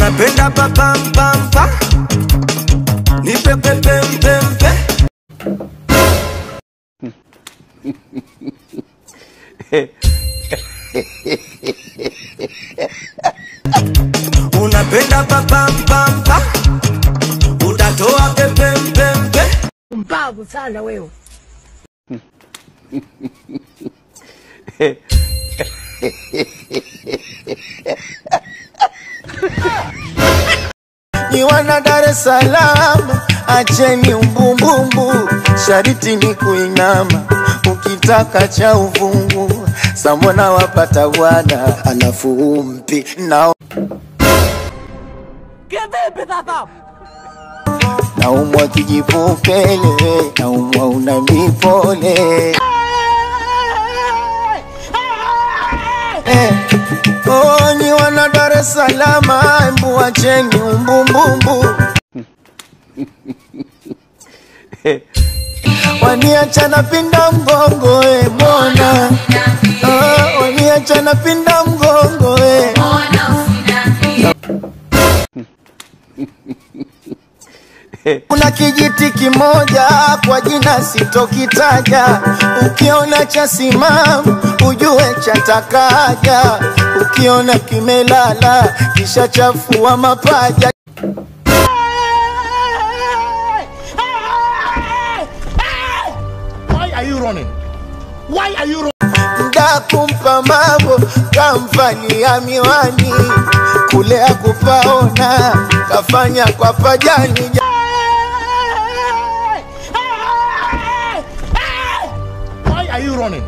Unapenda pa pam pam pa, ni pe pe pe pe pe. Unapenda pa pam pam pa, utatoa pe pe pe pe. Mbavu sana wewe. Ni wana Dar es Salaam, acheni umbumbumbu, shariti ni kuinama, ukitaka cha uvungu, samona wapata wana, alafu umpi nao. Kivipi sasa? Naumwa kijipupele, naumwa una mipole. Oh, ni wana Dar es Salaam, embu acheni umbumbumbu. Waniacha napinda mgongo mbona? Waniacha napinda mgongo Kuna kijiti kimoja kwa jina sitokitaja, ukiona cha simamu ujue chatakaja, ukiona kimelala kisha chafua mapaja. Why are you running? Why are you running? Nda kumpa mambo kamfanyia miwani, kule akupaona kafanya kwa pajani. Why are you running?